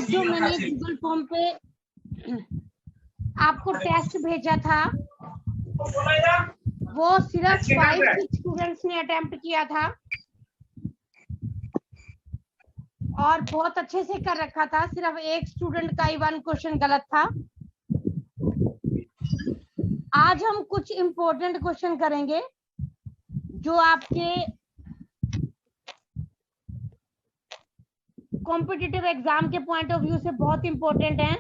आज जो मैंने गूगल फॉर्म पे आपको टेस्ट भेजा था वो सिर्फ 5-6 स्टूडेंट्स ने अटेम्प्ट किया था और बहुत अच्छे से कर रखा था। सिर्फ एक स्टूडेंट का ही 1 क्वेश्चन गलत था। आज हम कुछ इम्पोर्टेंट क्वेश्चन करेंगे जो आपके कॉम्पिटिटिव एग्जाम के पॉइंट ऑफ व्यू से बहुत इंपॉर्टेंट हैं।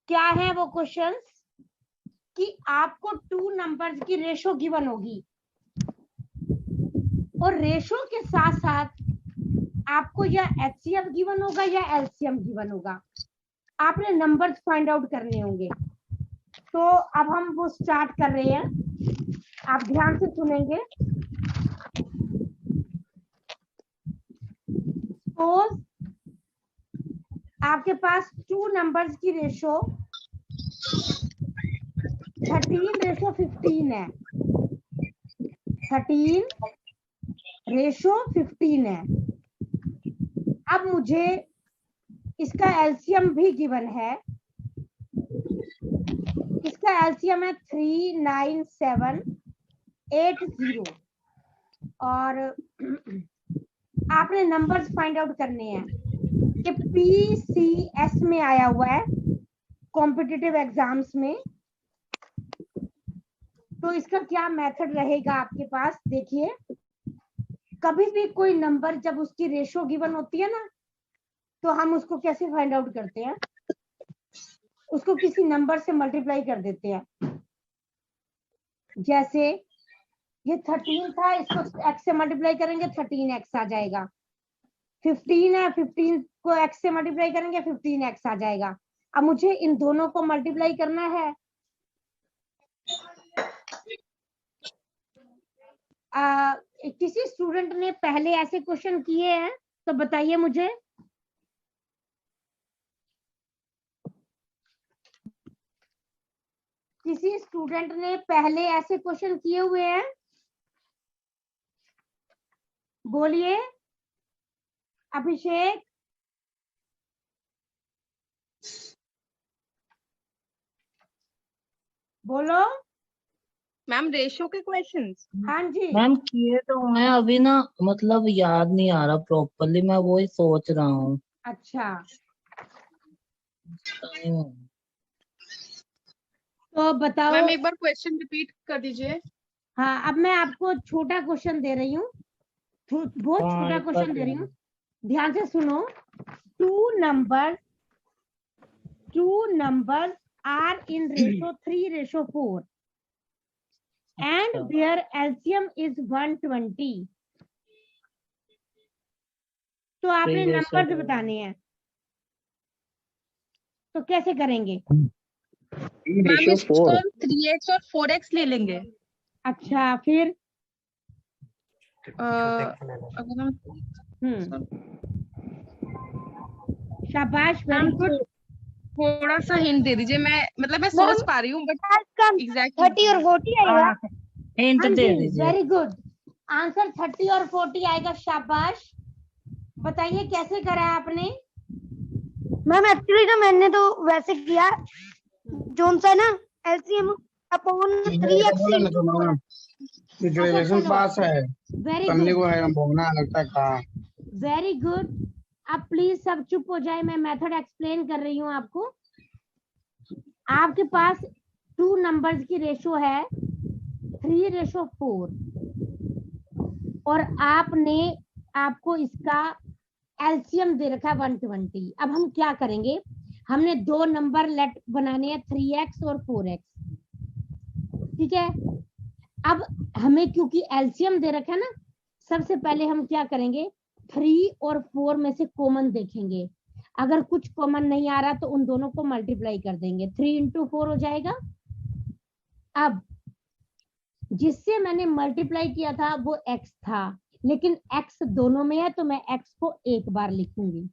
क्या है वो क्वेश्चंस कि आपको 2 नंबर्स की रेशो गिवन होगी और रेशो के साथ साथ आपको या एचसीएफ गिवन होगा या एलसीएम गिवन होगा। आपने नंबर्स फाइंड आउट करने होंगे। तो अब हम वो स्टार्ट कर रहे हैं, आप ध्यान से सुनेंगे। सपोज आपके पास 2 नंबर्स की रेशो 13:15 है। 13:15 है। अब मुझे इसका एलसीएम भी गिवन है। इसका एलसीएम है 39780 और आपने नंबर्स फाइंड आउट करने हैं। ये पीसीएस में आया हुआ है, कॉम्पिटिटिव एग्जाम्स में। तो इसका क्या मेथड रहेगा आपके पास, देखिए। कभी भी कोई नंबर जब उसकी रेशो गिवन होती है ना, तो हम उसको कैसे फाइंड आउट करते हैं, उसको किसी नंबर से मल्टीप्लाई कर देते हैं। जैसे ये 13 था, इसको x से मल्टीप्लाई करेंगे 13x आ जाएगा। 15 है, 15 को x से मल्टीप्लाई करेंगे 15x आ जाएगा। अब मुझे इन दोनों को मल्टीप्लाई करना है। किसी स्टूडेंट ने पहले ऐसे क्वेश्चन किए हैं तो बताइए मुझे। किसी स्टूडेंट ने पहले ऐसे क्वेश्चन किए हुए हैं? बोलिए। अभिषेक, बोलो। मैम रेशो के क्वेश्चंस? हाँ जी मैम किए तो मैं अभी ना, मतलब याद नहीं आ रहा प्रॉपरली, मैं वही सोच रहा हूँ। अच्छा, तो बताओ। मैम एक बार क्वेश्चन रिपीट कर दीजिए। हाँ, अब मैं आपको छोटा क्वेश्चन दे रही हूँ, बहुत छोटा क्वेश्चन दे रही हूँ, ध्यान से सुनो। 2 numbers are in ratio 3:4 and their LCM is 120. तो आपने नंबर्स बताने हैं, तो कैसे करेंगे? मैम इसको 3x और 4x ले लेंगे। अच्छा, फिर अगर हम शाबाश, वेरी गुड। थोड़ा सा हिंट दे दीजिए। मैं सोच पा रही हूँ बट एग्जैक्ट 30 और 40 आएगा। हिंट दे दीजिए। वेरी गुड, आंसर 30 और 40 आएगा। शाबाश। बताइए कैसे करा है आपने? मैम एक्चुअली ना मैंने तो वैसे किया, जोन सा ना LCM upon 3x। Graduation pass है, वेरी करने गुड, को है, भोगना लगता है कहाँ। Very good. अब प्लीज सब चुप हो जाए, मैं मेथड एक्सप्लेन कर रही हूँ आपको। आपके पास 2 नंबर्स की रेशो है 3:4 और आपको इसका एलसीएम दे रखा है 120। अब हम क्या करेंगे, हमने 2 नंबर लेट बनाने हैं 3x और 4x, ठीक है। अब हमें क्योंकि एलसीएम दे रखा है ना, सबसे पहले हम क्या करेंगे, 3 और 4 में से कॉमन देखेंगे। अगर कुछ कॉमन नहीं आ रहा तो उन दोनों को मल्टीप्लाई कर देंगे, 3 × 4 हो जाएगा। अब जिससे मैंने मल्टीप्लाई किया था वो x था, लेकिन x दोनों में है तो मैं x को एक बार लिखूंगी।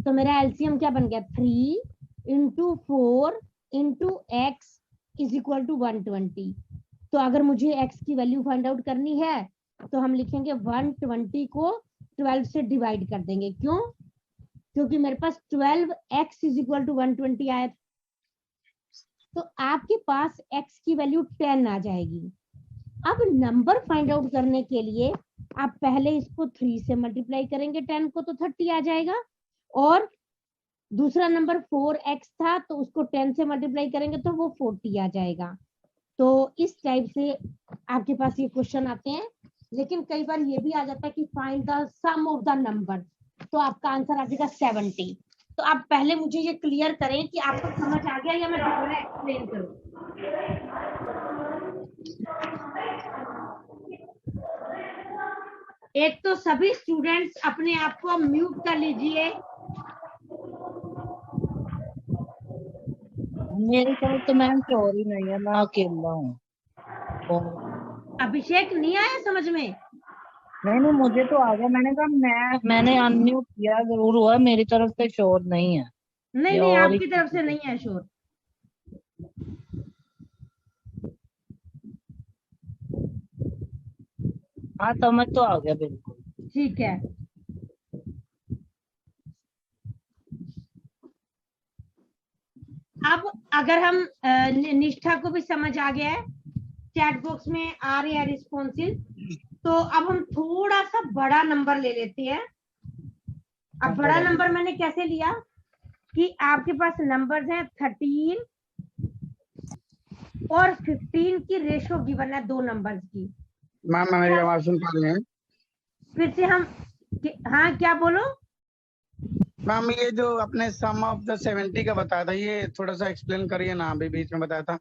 तो मेरा एलसीएम क्या बन गया, 3 × 4 × x = 120। तो अगर मुझे x की वैल्यू फाइंड आउट करनी है तो हम लिखेंगे 120 को 12 से डिवाइड कर देंगे। क्यों? क्योंकि मेरे पास 12x इज इक्वल टू 120 आया था। तो आपके पास x की वैल्यू 10 आ जाएगी। अब नंबर फाइंड आउट करने के लिए आप पहले इसको 3 से मल्टीप्लाई करेंगे 10 को, तो 30 आ जाएगा। और दूसरा नंबर 4x था, तो उसको 10 से मल्टीप्लाई करेंगे तो वो 40 आ जाएगा। तो इस टाइप से आपके पास ये क्वेश्चन आते हैं। लेकिन कई बार ये भी आ जाता है कि find the sum of the number, तो आपका आंसर आ जाएगा 70। तो आप पहले मुझे ये क्लियर करें कि आपको समझ आ गया या मैं दोबारा एक्सप्लेन करूं। एक तो सभी स्टूडेंट्स अपने आप को म्यूट कर लीजिए। मेरी तरफ तो मैम चोरी नहीं है, मैं अकेला हूँ। अभिषेक नहीं आया समझ में? नहीं, मुझे तो आ गया। मैंने कहा मैंने अनम्यूट किया जरूर हुआ, मेरी तरफ से शोर नहीं है। नहीं नहीं, आपकी तरफ से नहीं है शोर। हाँ, समझ तो आ गया बिल्कुल। ठीक है। अब अगर हम निष्ठा को भी समझ आ गया है, चैट बॉक्स में आ रहे हैं रिस्पॉन्सेज, तो अब हम थोड़ा सा बड़ा नंबर ले लेते हैं। अब बड़ा नंबर मैंने कैसे लिया कि आपके पास नंबर्स हैं 13 और 15 की रेशो गिवन है दो नंबर्स की। मैम मेरी आवाज सुन पा रही हैं? फिर से हम हाँ क्या बोलो? मैम ये जो अपने सम ऑफ द 70 का बताया था, ये थोड़ा सा एक्सप्लेन करिए ना। अभी बीच में बताया था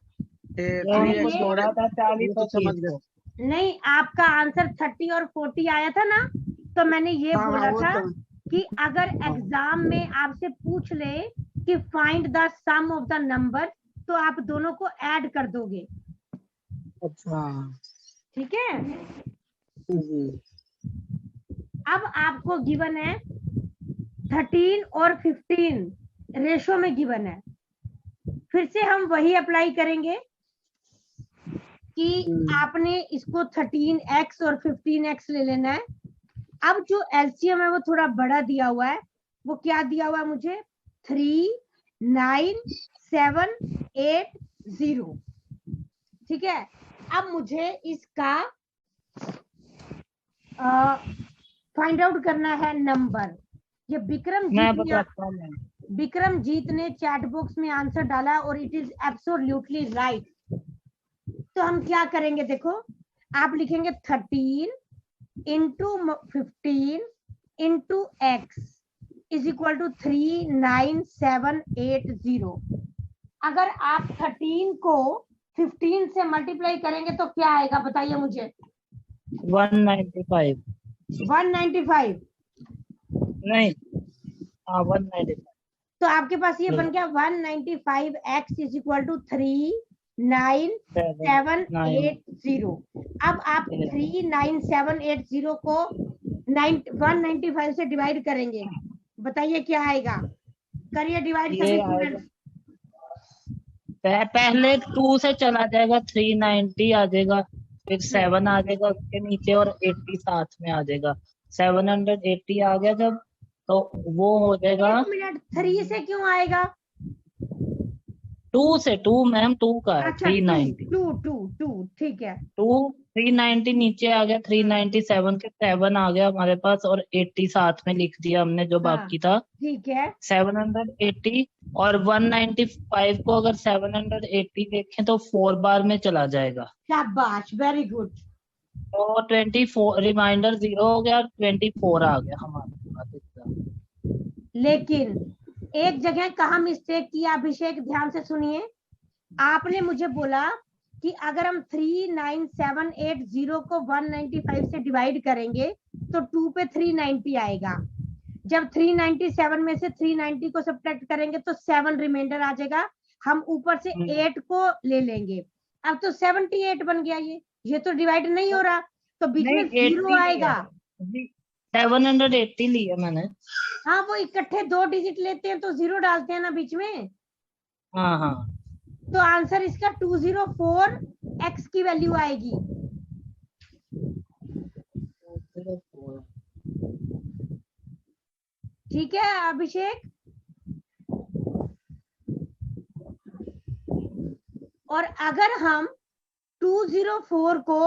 ये छोड़ा था 40 तो समझ को। नहीं, आपका आंसर 30 और 40 आया था ना, तो मैंने ये बोला था कि अगर एग्जाम में आपसे पूछ ले कि find the sum of the number, तो आप दोनों को ऐड कर दोगे। अच्छा, ठीक है। अब आपको गिवन है 13 और 15 रेशो में गिवन है। फिर से हम वही अप्लाई करेंगे कि आपने इसको 13x और 15x ले लेना है। अब जो एलसीएम है वो थोड़ा बड़ा दिया हुआ है। वो क्या दिया हुआ है मुझे? 3, 9, 7, 8, 0। ठीक है। अब मुझे इसका फाइंड आउट करना है नंबर। ये विक्रमजीत ने चैट बॉक्स में आंसर डाला और इट इज एब्सोल्युटली राइट। तो हम क्या करेंगे, देखो आप लिखेंगे 13 into 15 into X is equal to 39780। अगर आप 13 को 15 से मल्टीप्लाई करेंगे तो क्या आएगा बताइए मुझे? 195 नहीं, 195। तो आपके पास ये बन गया 195x इज इक्वल टू 39780। अब आप 39780 को 195 से डिवाइड करेंगे, बताइए क्या आएगा? करिए डिवाइड करिए। पहले 2 से चला जाएगा, 390 आ जाएगा, फिर 7 आ जाएगा उसके नीचे और 80 साथ में आ जाएगा। 780 आ गया जब, तो वो हो जाएगा। 1 मिनट, 3 से क्यों आएगा? 2 से, 2 मैम 2 का है। अच्छा, 390 2 ठीक है। 390 नीचे आ गया, 397 के 7 आ गया हमारे पास और 80 साथ में लिख दिया हमने जो बाकी था। ठीक है। 780 और 195 को अगर 780 देखें तो 4 बार में चला जाएगा। शाबाश, वेरी गुड। तो 24 रिमाइंडर 0 हो गया और 24 आ गया हमारे पास। लेकिन एक जगह कहाँ मिस्टेक किया अभिषेक, ध्यान से सुनिए। आपने मुझे बोला कि अगर हम 39780 को 195 से डिवाइड करेंगे तो 2 पे 390 आएगा। जब 397 में से 390 को सब्ट्रैक्ट करेंगे तो 7 रिमाइंडर आ जाएगा। हम ऊपर से 8 को ले लेंगे। अब तो 78 बन गया। ये तो डिवाइड नहीं हो रहा, तो बीच में 0 आएगा। 780 लिया मैंने। हाँ, वो इकट्ठे 2 डिजिट लेते हैं तो 0 डालते हैं ना बीच में। हाँ। तो आंसर इसका 204 x की वैल्यू आएगी। ठीक है अभिषेक। और अगर हम 204 को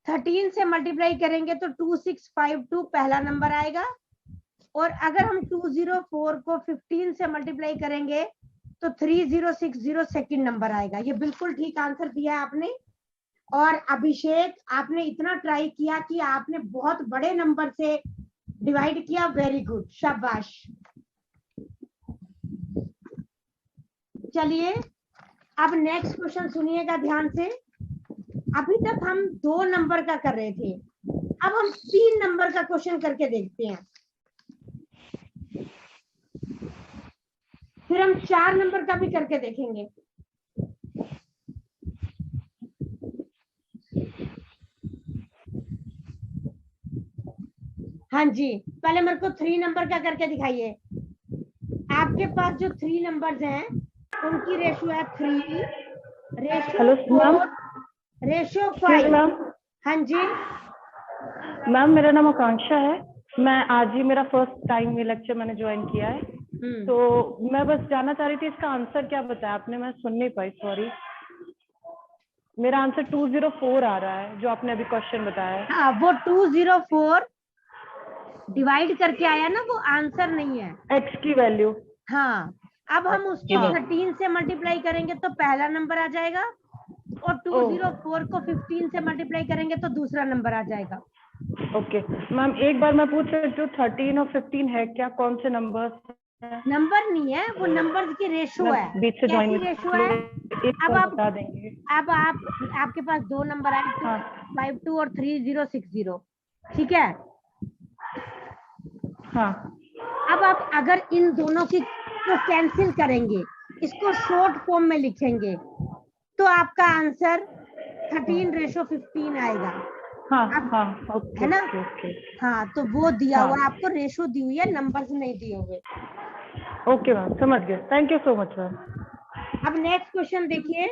13 से मल्टीप्लाई करेंगे तो 2652 पहला नंबर आएगा, और अगर हम 204 को 15 से मल्टीप्लाई करेंगे तो 3060 सेकंड नंबर आएगा। ये बिल्कुल ठीक आंसर दिया है आपने। और अभिषेक आपने इतना ट्राई किया कि आपने बहुत बड़े नंबर से डिवाइड किया, वेरी गुड, शाबाश। चलिए अब नेक्स्ट क्वेश्चन सुनिएगा ध्यान से। अभी तक हम 2 नंबर का कर रहे थे, अब हम 3 नंबर का क्वेश्चन करके देखते हैं, फिर हम 4 नंबर का भी करके देखेंगे। हाँ जी, पहले मेरे को 3 नंबर का करके दिखाइए। आपके पास जो 3 नंबर्स हैं उनकी रेशियो है 3, रेशियो 4, रेशियो 5। हाँ जी मैम, मेरा नाम आकांक्षा है। मैं आज ही मेरा फर्स्ट टाइम ये लेक्चर मैंने ज्वाइन किया है, तो मैं बस जानना चाह रही थी इसका आंसर क्या बताया आपने, मैं सुन नहीं पाई, सॉरी। मेरा आंसर 204 आ रहा है जो आपने अभी क्वेश्चन बताया है। हाँ, वो 204 डिवाइड करके आया ना, वो आंसर नहीं है, एक्स की वैल्यू। हाँ, अब हम उसको 13 से मल्टीप्लाई करेंगे तो पहला नंबर आ जाएगा, और 204 को 15 से मल्टीप्लाई करेंगे तो दूसरा नंबर आ जाएगा। ओके मैम, एक बार मैं पूछ सकती हूँ 13 और 15 है क्या, कौन से नंबर? नंबर नहीं है, वो नंबर्स की रेशियो है। बीच से ज्वाइन रेशियो है। अब आप बता देंगे। अब आपके पास 2 नंबर आए, 252 और 3060, ठीक है। हाँ, अब आप अगर इन दोनों की को कैंसिल करेंगे, इसको शॉर्ट फॉर्म में लिखेंगे, तो आपका आंसर 13:15 आएगा। हाँ हाँ, ओके, है ना? ओके। हाँ, तो वो दिया हुआ है आपको, रेशियो दी हुई है, नंबर्स नहीं दिए हुए। ओके मैम, समझ गए, thank you so much ma'am. अब नेक्स्ट क्वेश्चन देखिए।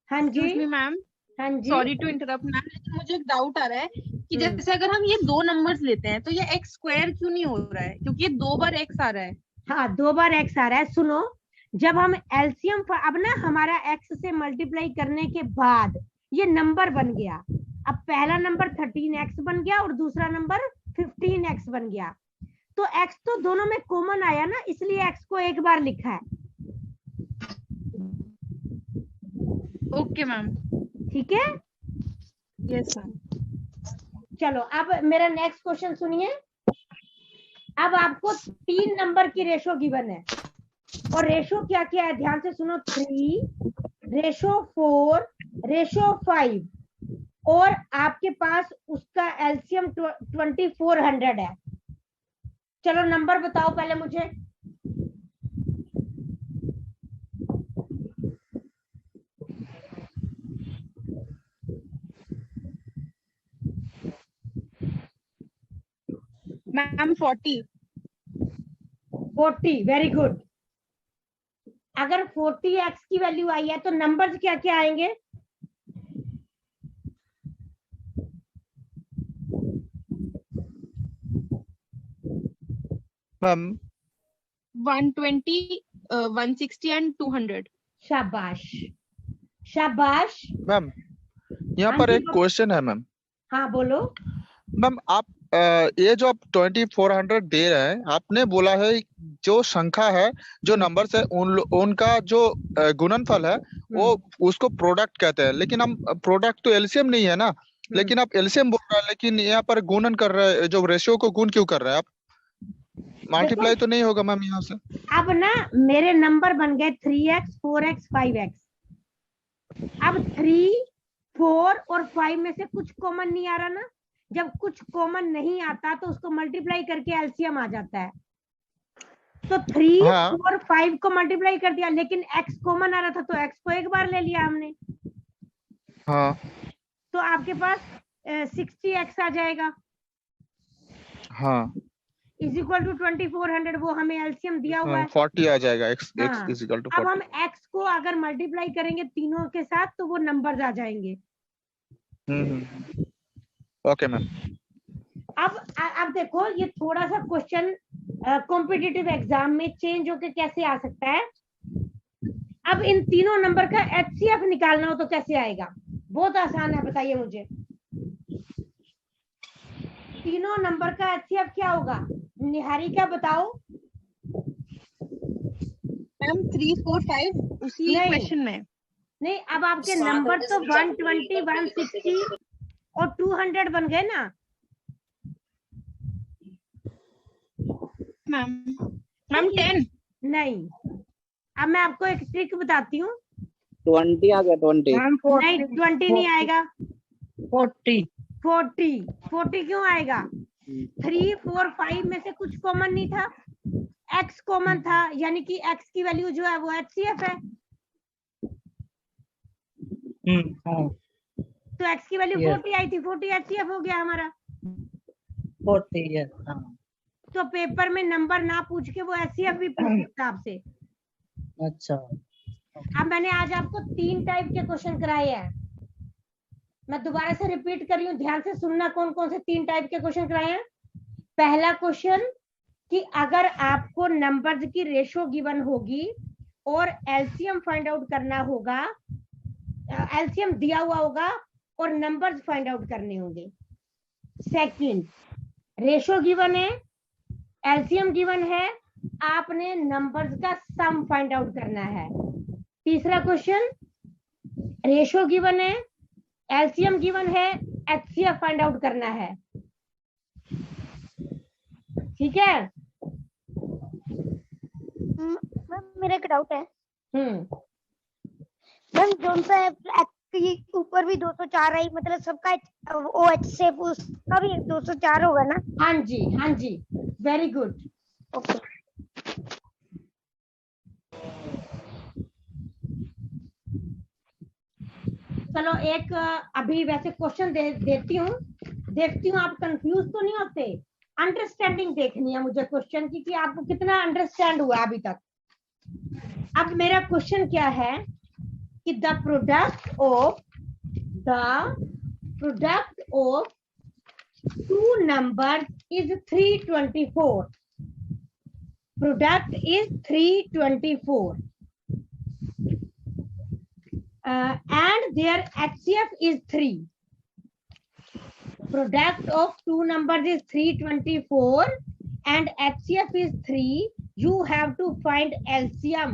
हाँ जी मैम, हाँ जी, सॉरी टू इंटरप्ट मैम, लेकिन मुझे एक डाउट आ रहा है कि जैसे अगर हम ये 2 नंबर्स लेते हैं तो ये एक्स स्क्वायर क्यों नहीं हो रहा है, क्योंकि ये 2 बार एक्स आ रहा है। हाँ 2 बार एक्स आ रहा है। सुनो, जब हम एलसीएम, अब ना हमारा एक्स से मल्टीप्लाई करने के बाद ये नंबर बन गया। अब पहला नंबर 13x बन गया और दूसरा नंबर 15x बन गया, तो x तो दोनों में कॉमन आया ना, इसलिए x को एक बार लिखा है। ओके मैम, ठीक है, यस मैम। चलो अब मेरा नेक्स्ट क्वेश्चन सुनिए। अब आपको 3 नंबर की रेशो गिवन है, और रेशो क्या क्या है ध्यान से सुनो। 3, रेशो 4, रेशो 5, और आपके पास उसका एलसीएम 2400 है। चलो नंबर बताओ पहले मुझे। मैम 40। 40, very good. अगर 40x की वैल्यू आई है तो नंबर्स क्या क्या आएंगे? Ma'am 120, 160 and 200। शाबाश शाबाश। मैम, यहाँ पर एक क्वेश्चन है मैम। हाँ बोलो। मैम आप ये जो आप 2400 दे रहे हैं, आपने बोला है जो संख्या है, जो नंबर्स है, उनका जो गुणनफल है वो उसको प्रोडक्ट कहते हैं, लेकिन हम प्रोडक्ट तो एलसीएम नहीं है ना, लेकिन आप एलसीएम बोल रहे हैं, लेकिन यहाँ पर गुणन कर रहे हैं, जो रेशियो को गुण क्यों कर रहे हैं आप? मल्टीप्लाई तो नहीं होगा मैम यहाँ से? अब ना मेरे नंबर बन गए 3x 4x 5x। अब 3, 4 और 5 में से कुछ कॉमन नहीं आ रहा ना, जब कुछ कॉमन नहीं आता तो उसको मल्टीप्लाई करके एलसीएम आ जाता है। तो 3, 4, 5 को मल्टीप्लाई कर दिया, लेकिन x कॉमन आ रहा था तो x को एक बार ले लिया हमने। हाँ, तो आपके पास 60x आ जाएगा। हाँ, इज इक्वल टू 2400, वो हमें एलसीएम दिया हुआ है। 40 आ जाएगा, x हाँ। इज इक्वल टू अब 40। हम x को अगर मल्टीप्लाई करेंगे तीनों के साथ तो वो नंबर्स आ जाएंगे। Okay ma'am. अब देखो ये थोड़ा सा क्वेश्चन कॉम्पिटिटिव एग्जाम में चेंज होके कैसे आ सकता है। अब इन तीनों नंबर का HCF निकालना हो तो कैसे आएगा? बहुत आसान है, बताइए मुझे। तीनों नंबर का HCF क्या होगा? निहारिका बताओ। मैम 3, 4, 5 उसी नहीं। क्वेश्चन में। नहीं, अब आपके नंबर तो 120, 160 और 200 बन गए ना। मैम 10 नहीं, अब मैं आपको एक ट्रिक बताती हूँ। 20 आ गया 20। मैम नहीं 20 नहीं आएगा, 40 40 क्यों आएगा? 3, 4, 5 में से कुछ कॉमन नहीं था, x कॉमन था, यानी कि x की वैल्यू जो है वो HCF है। हाँ तो x की वैल्यू 40 आई थी, 40 HCF हो गया हमारा। 40 है। हाँ तो पेपर में नंबर ना पूछ के वो HCF भी पूछ सकता आपसे। अच्छा। अब मैंने आज आपको 3 टाइप के क्वेश्चन कराए हैं। मैं दोबारा से रिपीट कर रही हूँ, ध्यान से सुनना कौन कौन से 3 टाइप के क्वेश्चन कराए हैं। पहला क्वेश्चन कि अगर आपको नंबर्स की रेशो गिवन होगी और एलसीएम फाइंड आउट करना होगा, एलसीएम दिया हुआ होगा और नंबर्स फाइंड आउट करने होंगे। सेकंड, रेशो गिवन है, एलसीएम गिवन है, आपने नंबर्स का सम फाइंड आउट करना है। तीसरा क्वेश्चन, रेशो गिवन है, एलसीएम गिवन है, एचसीएफ फाइंड आउट करना है। ठीक है मैम मेरा एक डाउट है। मैम जोन सा के ऊपर भी 204 आई, मतलब सबका OH से उसका भी 204 होगा ना? हाँ जी, हाँ जी, वेरी गुड। ओके। चलो एक अभी वैसे क्वेश्चन देती हूँ, देखती हूँ आप कंफ्यूज तो नहीं होते। अंडरस्टैंडिंग देखनी है मुझे क्वेश्चन की कि आपको कितना अंडरस्टैंड हुआ अभी तक। अब मेरा क्वेश्चन क्या है कि the product of 2 numbers is 324. Product is 324. And their HCF is 3. Product of 2 numbers is 324 and HCF is 3. You have to find LCM.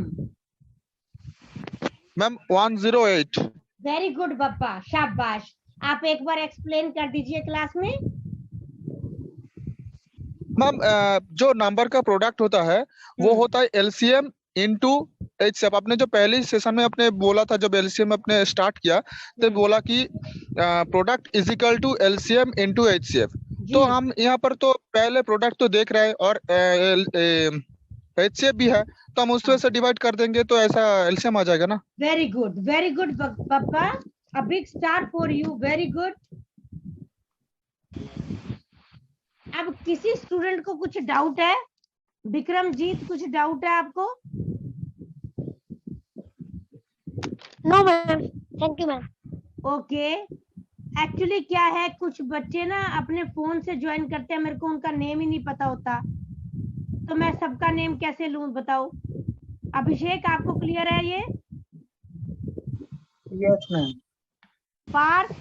Ma'am 108। Very good Bappa, शाबाश। आप एक बार एक्सप्लेन कर दीजिए क्लास में। मैम जो नंबर का प्रोडक्ट होता है वो होता है एलसीएम इनटू एचसीएफ। आपने जो पहले सेशन में आपने बोला था, जब एलसीएम आपने स्टार्ट किया तो बोला कि product is equal to LCM into HCF. तो हम यहाँ पर तो पहले प्रोडक्ट तो देख रहे हैं और एचसीएफ भी है, तो हम उसमें से डिवाइड कर देंगे तो ऐसा एलसीएम आ जाएगा ना। Very good papa, a big star for you, very good. अब किसी स्टूडेंट को कुछ डाउट है? विक्रमजीत, कुछ डाउट है आपको? No ma'am, thank you ma'am. Okay, actually क्या है, कुछ बच्चे ना अपने फोन से ज्वाइन करते हैं, मेरे को उनका नेम ही नहीं पता होता, तो मैं सबका नेम कैसे लूं बताओ। अभिषेक, आपको क्लियर है ये? Yes ma'am. पार्थ,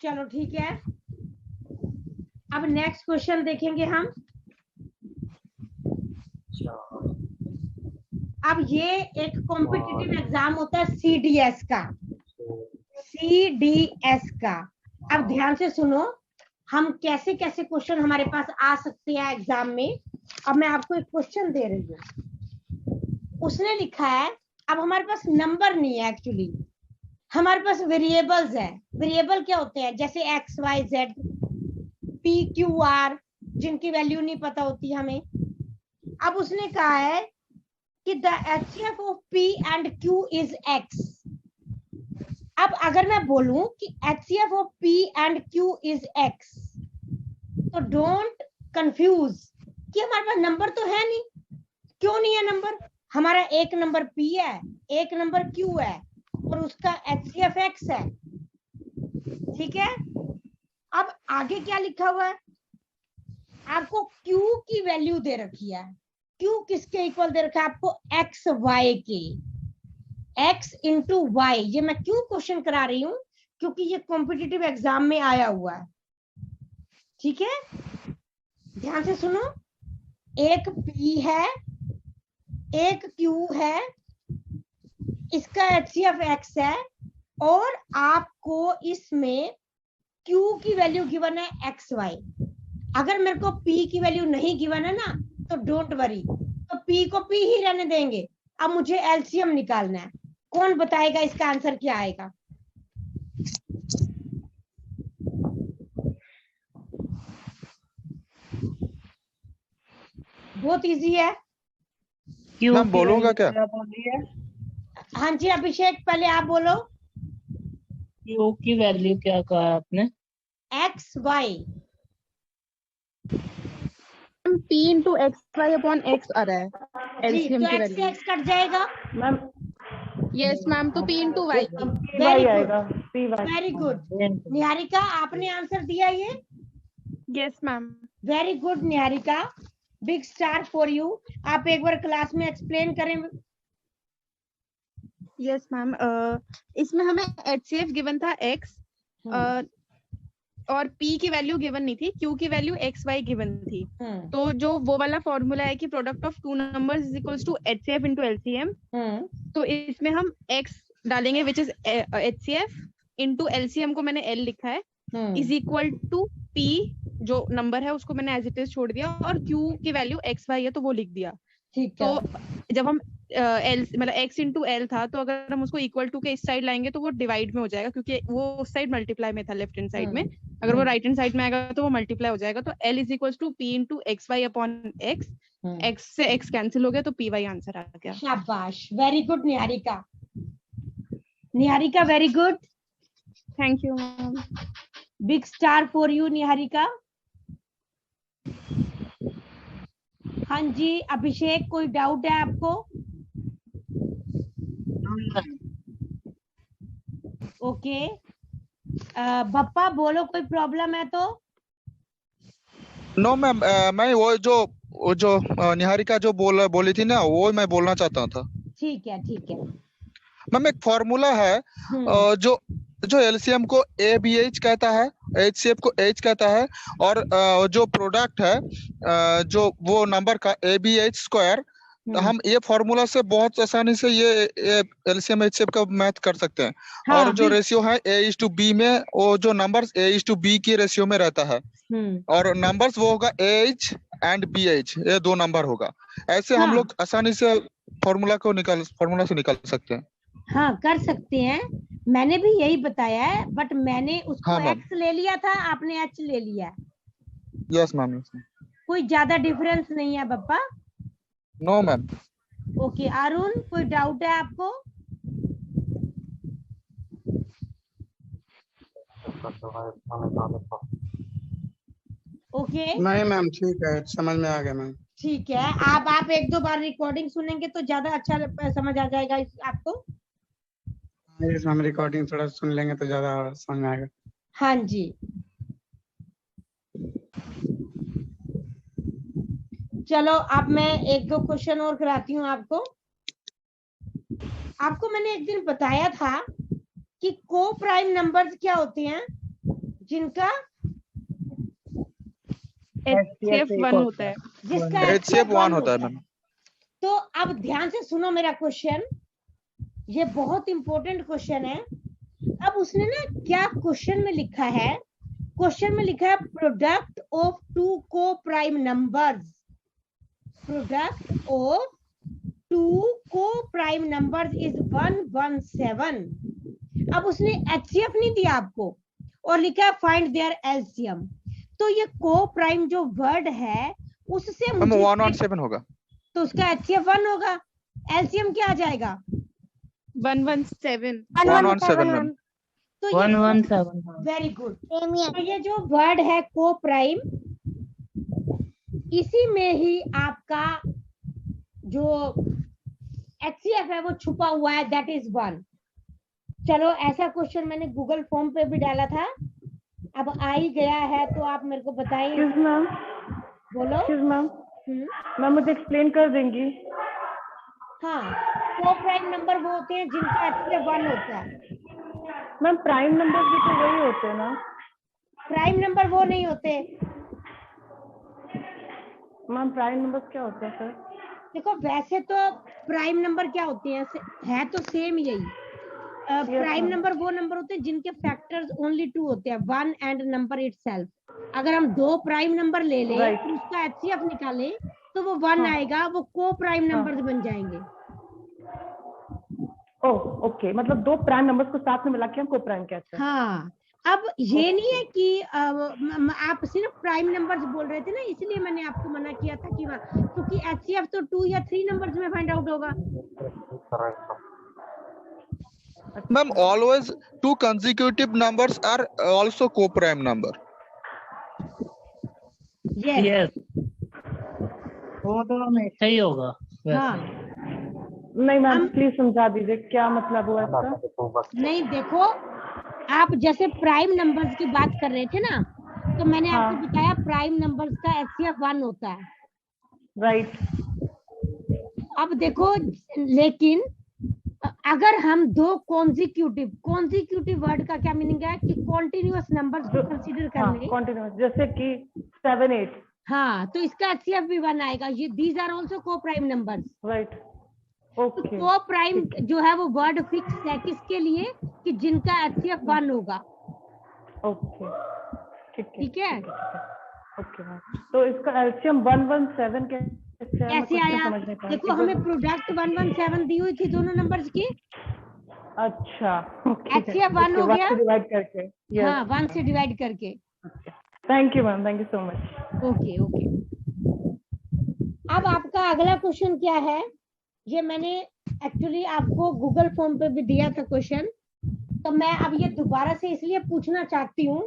चलो ठीक है। अब नेक्स्ट क्वेश्चन देखेंगे हम। अब ये एक कॉम्पिटिटिव एग्जाम होता है सीडीएस का, अब ध्यान से सुनो, हम कैसे कैसे क्वेश्चन हमारे पास आ सकते हैं एग्जाम में। अब मैं आपको एक क्वेश्चन दे रही हूँ, उसने लिखा है, अब हमारे पास नंबर नहीं है एक्चुअली, हमारे पास वेरिएबल्स है। वेरिएबल क्या होते हैं? जैसे X Y Z, P Q R, जिनकी वैल्यू नहीं पता होती हमें। अब उसने कहा है कि the HCF of P and Q is X. अब अगर मैं बोलूं कि HCF ऑफ P and Q is X, तो डोंट कंफ्यूज कि हमारे पास नंबर तो है नहीं। क्यों नहीं है नंबर? हमारा एक नंबर P है, एक नंबर Q है और उसका HCF X है। ठीक है, अब आगे क्या लिखा हुआ है? आपको Q की वैल्यू दे रखी है। Q किसके इक्वल दे रखा है आपको? एक्स वाई के, x इंटू वाई। ये मैं क्यों क्वेश्चन करा रही हूं? क्योंकि ये कॉम्पिटिटिव एग्जाम में आया हुआ है। ठीक है, ध्यान से सुनो। एक P है, एक Q है, इसका HCF X है और आपको इसमें Q की वैल्यू गिवन है XY। अगर मेरे को P की वैल्यू नहीं गिवन है ना तो डोंट वरी, तो P को P ही रहने देंगे। अब मुझे एलसीएम निकालना है। कौन बताएगा इसका आंसर क्या आएगा? बहुत इजी है। क्यों मैम बोलूंगा क्या? हाँ जी अभिषेक, पहले आप बोलो। क्यू की वैल्यू क्या कहा आपने? XY। P into XY upon X आ रहा है जी, एलसीएम तो की X से वैल्यू। X कट जाएगा। मैम यस मैम, तो P इंटू Y। वाई आएगा, P Y. Very good Niharika, आपने आंसर दिया ये। Yes ma'am. Very good Niharika, big star for you. आप एक बार क्लास में एक्सप्लेन करें। यस मैम, इसमें हमें HCF गिवन था X और P की वैल्यू गिवन नहीं थी, Q की वैल्यू XY गिवन थी। तो जो वो वाला फॉर्मूला है कि product of two numbers is equals to HCF into LCM, तो इसमें हम X डालेंगे which is HCF into LCM को मैंने L लिखा है, इज इक्वल टू P जो नंबर है उसको मैंने एज इट इज छोड़ दिया और Q की वैल्यू XY है तो वो लिख दिया। ठीक है। तो जब हम L मतलब X इंटू L था, तो अगर हम उसको इक्वल टू के इस साइड लाएंगे तो वो डिवाइड में हो जाएगा, क्योंकि वो उस साइड मल्टीप्लाई में था लेफ्ट हैंड साइड में। अगर वो राइट हैंड साइड में आएगा तो वो मल्टीप्लाई हो जाएगा। तो L is equal to P into XY upon X, X से X कैंसिल हो गया तो PY आंसर आ गया। शाबाश, very good Niharika. Niharika very good, thank you ma'am. Big star for you Niharika. हाँ जी अभिषेक, कोई डाउट है आपको? ओके बप्पा बोलो, कोई प्रॉब्लम है तो? नो मैम, मैं वो जो निहारिका जो बोली थी ना, वो मैं बोलना चाहता था। ठीक है ठीक है। मैम एक फॉर्मूला है जो एलसीएम को ABH कहता है, HCF को H कहता है, और जो प्रोडक्ट है जो वो नंबर का ABH स्क्वायर, हम ये फॉर्मूला से बहुत आसानी से ये एलसीएम HCF का मैथ कर सकते हैं। हाँ, और जो रेशियो है A:B में, वो जो नंबर्स A:B की रेशियो में रहता है, और नंबर्स वो होगा AH एंड BH, ये दो नंबर होगा। ऐसे हम लोग आसानी से फॉर्मूला से निकाल सकते हैं। हाँ कर सकते हैं, मैंने भी यही बताया है, बट मैंने उसको हाँ, X ले लिया था, आपने H ले लिया है। Yes ma'am. कोई ज्यादा डिफरेंस नहीं है Bappa. No ma'am. Okay Arun, कोई डाउट है आपको? ओके नहीं मैम, ठीक है, समझ में आ गया मैम। ठीक है, आप एक दो बार रिकॉर्डिंग सुनेंगे तो ज्यादा अच्छा समझ आ जाएगा आपको। हम रिकॉर्डिंग थोड़ा सुन लेंगे तो ज्यादा समझ में आएगा। हाँ जी, चलो अब मैं एक दो क्वेश्चन और कराती हूँ आपको। आपको मैंने एक दिन बताया था कि को प्राइम नंबर्स क्या होते हैं जिनका HCF 1 होता है, जिसका HCF 1 होता है मैम। तो अब ध्यान से सुनो मेरा क्वेश्चन, ये बहुत इंपॉर्टेंट क्वेश्चन है। अब उसने ना क्या क्वेश्चन में लिखा है, क्वेश्चन में लिखा है product of two coprime numbers, product of two coprime numbers is 117। अब उसने HCF नहीं दिया आपको और लिखा है फाइंड देयर एलसीएम। तो ये को प्राइम जो वर्ड है उससे मैम 117 होगा, तो उसका HCF 1 होगा, एलसीएम क्या आ जाएगा? 117। 117 मैम। तो 117। Very good. तो ये जो वर्ड है को प्राइम, इसी में ही आपका जो HCF है वो छुपा हुआ है, दैट इज 1। चलो ऐसा क्वेश्चन मैंने गूगल फॉर्म पे भी डाला था, अब आ ही गया है तो आप मेरे को बताइए। मैम बोलो मैम मैम मुझे एक्सप्लेन कर देंगी? हाँ, को प्राइम नंबर वो होते हैं जिनका HCF 1 होता है। मैम प्राइम नंबर भी तो वही होते हैं ना? प्राइम नंबर वो नहीं होते। मैम प्राइम नंबर क्या होता है सर? देखो वैसे तो प्राइम नंबर क्या होते हैं, है तो सेम यही। प्राइम नंबर वो नंबर होते हैं जिनके फैक्टर्स ओनली 2 होते हैं, 1 एंड नंबर इटसेल्फ। अगर हम 2 प्राइम नंबर ले लें Right. तो उसका HCF निकालें तो वो 1 आएगा, वो को प्राइम नंबर्स बन जाएंगे। ओह ओके, मतलब 2 प्राइम नंबर्स को साथ में मिला के हम को प्राइम कहते हैं। हाँ, अब ये नहीं है कि आप सिर्फ प्राइम नंबर्स बोल रहे थे ना, इसलिए मैंने आपको मना किया था कि क्योंकि HCF तो 2 या 3 नंबर्स में फाइंड आउट होगा। Ma'am, always 2 consecutive numbers are also co-prime number. Yes, वो तो हमेशा ही होगा। हाँ, नहीं मैम प्लीज समझा दीजिए क्या मतलब हुआ इसका? नहीं देखो, आप जैसे प्राइम नंबर्स की बात कर रहे थे ना, तो मैंने आपको बताया प्राइम नंबर्स का HCF 1 होता है। राइट। अब देखो, लेकिन अगर हम 2 कॉन्जिक्यूटिव वर्ड का क्या मीनिंग है कि कॉन्टिन्यूअस नंबर्स को कंसीडर कर ले, कॉन्टिन्यूअस, जैसे कि 7 8। हाँ, तो इसका HCF भी 1 आएगा। ये दीज आर आल्सो को प्राइम नंबर्स। राइट, तो ओके। को प्राइम जो है वो वर्ड फिक्स है किसके लिए, कि जिनका HCF 1 होगा। ओके, ठीक है। ओके मैम, तो इसका एलसीएम 117 कैसे आया? देखो हमें प्रोडक्ट 117 दी हुई थी दोनों नंबर्स की। अच्छा, HCF 1 हो गया, डिवाइड करके। हाँ, 1 से डिवाइड करके। Thank you ma'am, thank you so much. Okay okay. अब आपका अगला क्वेश्चन क्या है, ये मैंने एक्चुअली आपको गूगल फॉर्म पे भी दिया था क्वेश्चन, तो मैं अब ये दोबारा से इसलिए पूछना चाहती हूँ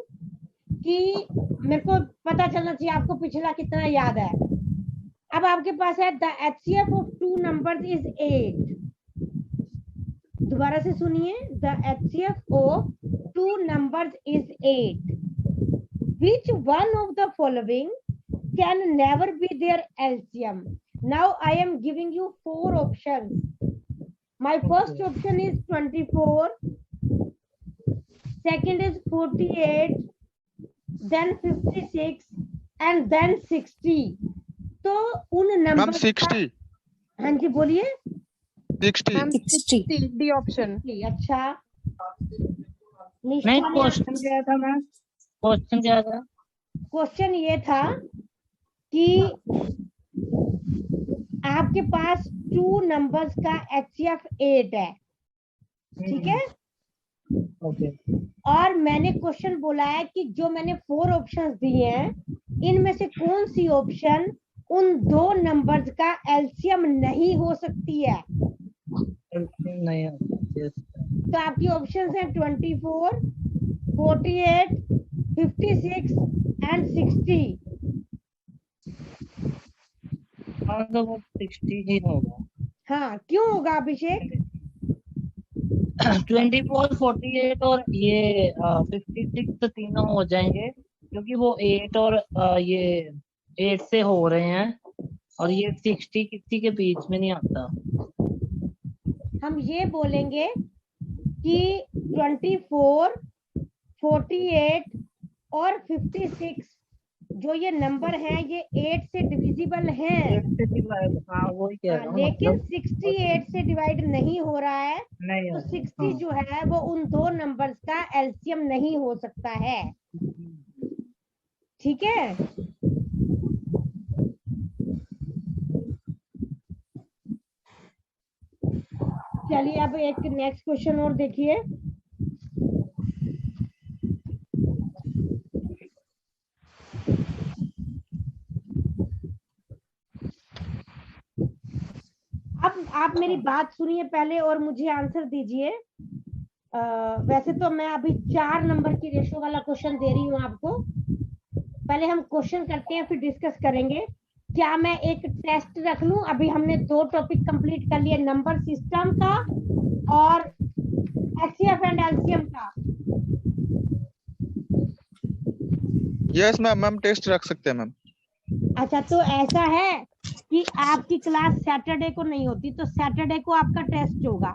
कि मेरे को पता चलना चाहिए आपको पिछला कितना याद है। अब आपके पास है the HCF of 2 numbers is 8। दोबारा से सुनिए, the HCF of 2 numbers is 8। Which one of the following can never be their LCM? Now I am giving you 4 options. My first option is 24, second is 48, then 56 and then 60. तो उन number 60। हाँ जी बोलिए। 60 D option. अच्छा, नहीं, question क्या था ma'am? Question क्या था? क्वेश्चन ये था कि आपके पास 2 नंबर्स का HCF 8 है, ठीक है। ओके। और मैंने क्वेश्चन बोला है कि जो मैंने 4 ऑप्शंस दिए हैं, इनमें से कौन सी ऑप्शन उन 2 नंबर्स का LCM नहीं हो सकती है। नहीं, तो आपकी ऑप्शंस हैं 24, 48, 56 एंड 60। हाँ, तो वो 60 ही होगा। हाँ, क्यों होगा अभिषेक? 24, 48 और ये 56 तो तीनों हो जाएंगे, क्योंकि वो 8 और ये 8 से हो रहे हैं, और ये 60 किसी के बीच में नहीं आता। हम ये बोलेंगे कि 24, 48 और 56 जो ये नंबर हैं ये 8 से डिविजिबल हैं। 8 से डिवाइड, हाँ वही कह रहा हूँ। लेकिन 68 से डिवाइड नहीं हो रहा है, नहीं तो होता। 60 जो है वो उन 2 नंबर्स का LCM नहीं हो सकता है। ठीक है। चलिए अब एक नेक्स्ट क्वेश्चन और देखिए। अब आप मेरी बात सुनिए पहले और मुझे आंसर दीजिए। वैसे तो मैं अभी 4 नंबर की रेशो वाला क्वेश्चन दे रही हूँ आपको। पहले हम क्वेश्चन करते हैं फिर डिस्कस करेंगे। क्या मैं एक टेस्ट रख लूं? अभी हमने 2 टॉपिक कंप्लीट कर लिए, नंबर सिस्टम का और एचसीएफ एंड एलसीएम का। यस मैम, मैम टेस्ट रख सकते हैं मैम। अच्छा, तो ऐसा है कि आपकी क्लास सैटरडे को नहीं होती, तो सैटरडे को आपका टेस्ट होगा।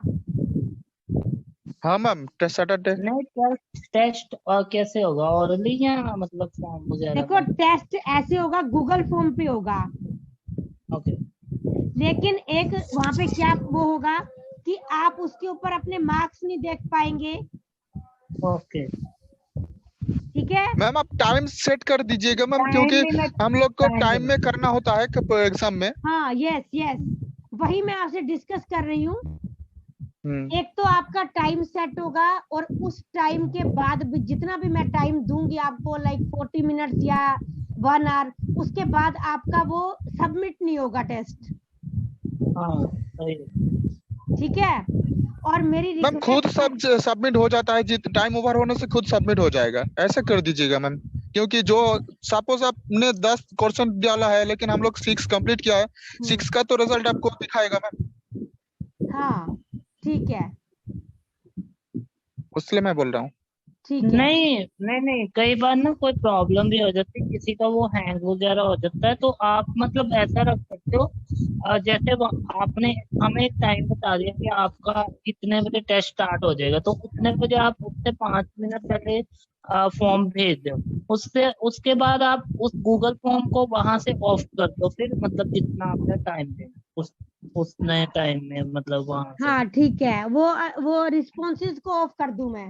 हाँ मैम, टेस्ट सैटरडे। नहीं, टेस्ट कैसे होगा, ऑरली या मतलब फॉर्म वगैरह? देखो, टेस्ट ऐसे होगा, गूगल फॉर्म पे होगा। ओके। लेकिन एक वहां पे क्या वो होगा कि आप उसके ऊपर अपने मार्क्स नहीं देख पाएंगे। ओके ठीक है मैम, आप टाइम सेट कर दीजिएगा मैम, Time क्योंकि limit- हम लोग को time टाइम में करना होता है एग्जाम में। हाँ, यस यस, वही मैं आपसे डिस्कस कर रही हूँ। एक तो आपका टाइम सेट होगा, और उस टाइम के बाद भी जितना भी मैं टाइम दूंगी आपको, लाइक 40 मिनट्स या 1 आवर, उसके बाद आपका वो सबमिट नहीं होगा टेस्ट। हाँ सही है। ठीक है, और मेरी मैम खुद सब सबमिट हो जाता है, जित टाइम ओवर होने से खुद सबमिट हो जाएगा, ऐसे कर दीजिएगा मैम। क्योंकि जो सपोज आपने 10 क्वेश्चन डाला है, लेकिन हम लोग 6 कंप्लीट किया है, 6 का तो रिजल्ट आपको दिखाएगा मैम। हाँ ठीक है, इसलिए मैं बोल रहा हूँ। ठीक है। नहीं, कई बार ना कोई प्रॉब्लम भी हो जाती है, किसी का वो हैंग वगैरह हो जाता है, तो आप मतलब ऐसा रख सकते हो, जैसे आपने हमें एक टाइम बता दिया कि आपका कितने बजे टेस्ट स्टार्ट हो जाएगा, तो उतने बजे आप उससे 5 मिनट पहले फॉर्म भेज दो। उसके बाद आप उस गूगल फॉर्म को वहां से ऑफ कर दो, फिर मतलब जितना आपने टाइम देना उस नए टाइम में, मतलब वहां से। हाँ ठीक है, वो रिस्पॉन्सेज को ऑफ कर दूं मैं?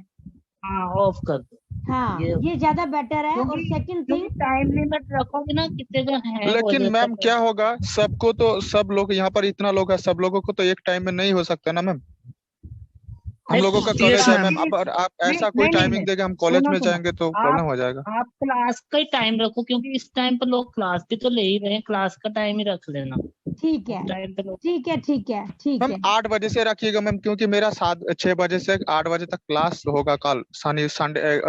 हाँ ऑफ कर दो। हाँ, ये ज्यादा बेटर है। और सेकंड थिंग, टाइम लिमिट रखोगे ना, कितने का है। लेकिन मैम क्या होगा, सबको तो सब लोग यहाँ पर इतना लोग है, सब लोगों को तो एक टाइम में नहीं हो सकता ना मैम। हम लोगों का कॉलेज है मैम, अब आप ऐसा कोई टाइमिंग देगा हम कॉलेज में जाएंगे तो प्रॉब्लम हो जाएगा। आप क्लास का ही टाइम रखो, क्योंकि इस टाइम पर लोग क्लास भी तो ले ही रहे हैं, क्लास का टाइम ही रख लेना। ठीक है टाइम पे लोग ठीक है ठीक है ठीक मैम है। 8 बजे से रखिएगा मैम, क्योंकि मेरा 6 बजे से 8 बजे तक क्लास होगा कल। संडे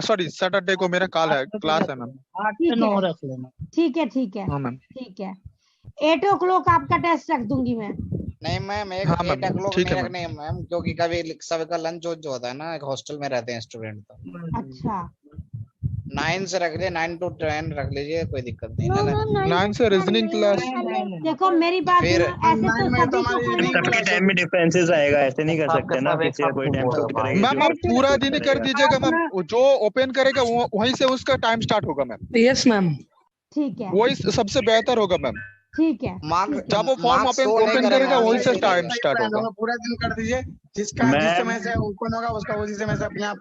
सॉरी सैटरडे को मेरा कल है, क्लास है मैम। 8 से 9 रख लेना। ठीक है ठीक है हाँ मैम। ठीक है, 8 o'clock आपका टेस्ट रख दूंगी मैं। नहीं मैम, एक हाँ मैम, 8 o'clock ठीक है नहीं मैम। रखने मैम, क्योंकि कभी सबका लंच जो होता है ना, एक हॉस्टल में रहते हैं स्टूडेंट, तो अच्छा 9 से रख लीजिए, 9 to 10 रख लीजिए, कोई दिक्कत नहीं नो है नो ना। 9 से रीजनिंग क्लास। देखो मेरी बात फिर सुनो, ऐसे तो 9 में सभी तो को हमारी कोई evening सबके टाइम में डिफरेंसेस आएगा, ऐसे नहीं कर सकते ना, किसी का कोई टाइम शिफ्ट करेगा। मैम आप पूरा दिन ही कर दीजिएगा मैम, जो ओपन करेगा वहीं से उसका टाइम स्टार्ट होगा मैम। Yes ma'am. ठीक है वही सबसे बेहतर होगा मैम। ठीक है। जब वो फॉर्म ओपन करेगा वहीं से टाइम स्टार्ट होगा। पूरा दिन कर दीजिए, जिसका मैम- जिस समय से ओपन होगा उसका उसी समय से अपने आप।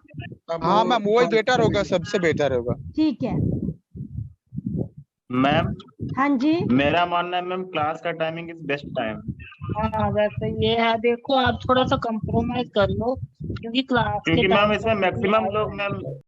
हाँ मैम, वही बेटर होगा, सबसे बेटर होगा। ठीक है। मैम हाँ जी, मेरा मानना है मैम, क्लास का टाइमिंग इज बेस्ट टाइम। हाँ वैसे ये है, देखो आप थोड़ा सा कंप्रोमाइज कर लो, क्योंकि क्लास क्योंकि मैम इसमें मैक्सिमम लोग मैम